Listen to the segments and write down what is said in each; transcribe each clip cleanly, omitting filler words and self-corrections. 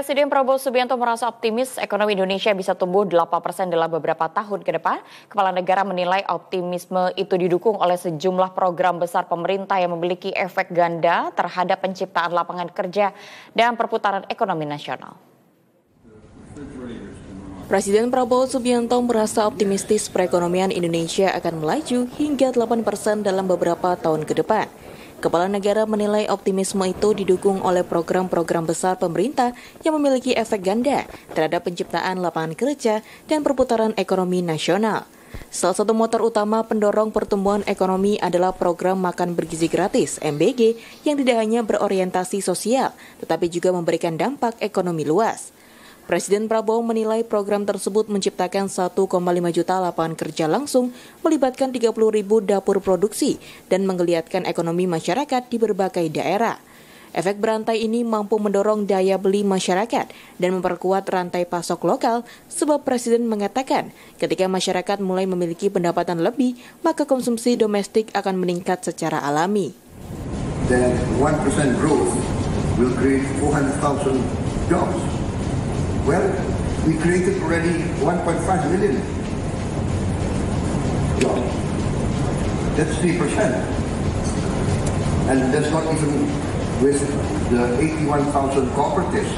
Presiden Prabowo Subianto merasa optimis ekonomi Indonesia bisa tumbuh 8% dalam beberapa tahun ke depan. Kepala negara menilai optimisme itu didukung oleh sejumlah program besar pemerintah yang memiliki efek ganda terhadap penciptaan lapangan kerja dan perputaran ekonomi nasional. Presiden Prabowo Subianto merasa optimistis perekonomian Indonesia akan melaju hingga 8% dalam beberapa tahun ke depan. Kepala negara menilai optimisme itu didukung oleh program-program besar pemerintah yang memiliki efek ganda terhadap penciptaan lapangan kerja dan perputaran ekonomi nasional. Salah satu motor utama pendorong pertumbuhan ekonomi adalah program makan bergizi gratis (MBG) yang tidak hanya berorientasi sosial, tetapi juga memberikan dampak ekonomi luas. Presiden Prabowo menilai program tersebut menciptakan 1,5 juta lapangan kerja langsung, melibatkan 30.000 dapur produksi, dan menggeliatkan ekonomi masyarakat di berbagai daerah. Efek berantai ini mampu mendorong daya beli masyarakat dan memperkuat rantai pasok lokal, sebab Presiden mengatakan ketika masyarakat mulai memiliki pendapatan lebih, maka konsumsi domestik akan meningkat secara alami. That 1% growth will create 400,000 jobs. Well, we created already 1.5 million jobs. That's 3%. And that's not even with the 81,000 cooperatives.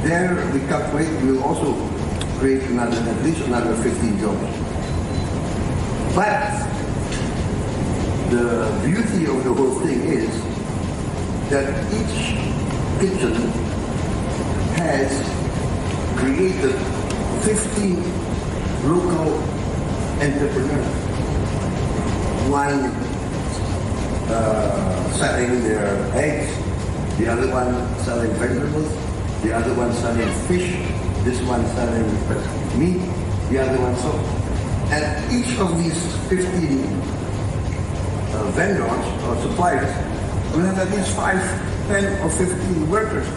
There we calculate we'll also create at least another 15 jobs. But the beauty of the whole thing is that each kitchen has created 15 local entrepreneurs. One selling their eggs, the other one selling vegetables, the other one selling fish, this one selling meat, the other one so. And each of these 15 vendors or suppliers will have at least 5, 10 or 15 workers.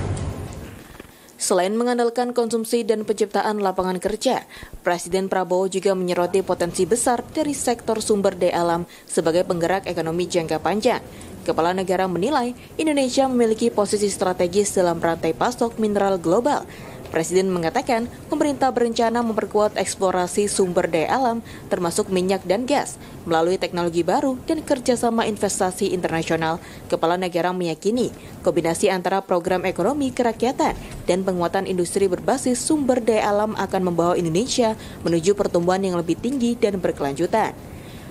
Selain mengandalkan konsumsi dan penciptaan lapangan kerja, Presiden Prabowo juga menyoroti potensi besar dari sektor sumber daya alam sebagai penggerak ekonomi jangka panjang. Kepala negara menilai Indonesia memiliki posisi strategis dalam rantai pasok mineral global. Presiden mengatakan pemerintah berencana memperkuat eksplorasi sumber daya alam termasuk minyak dan gas melalui teknologi baru dan kerjasama investasi internasional. Kepala negara meyakini kombinasi antara program ekonomi kerakyatan dan penguatan industri berbasis sumber daya alam akan membawa Indonesia menuju pertumbuhan yang lebih tinggi dan berkelanjutan.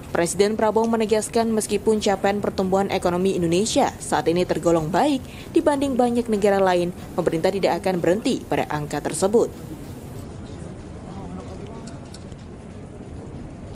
Presiden Prabowo menegaskan meskipun capaian pertumbuhan ekonomi Indonesia saat ini tergolong baik dibanding banyak negara lain, pemerintah tidak akan berhenti pada angka tersebut.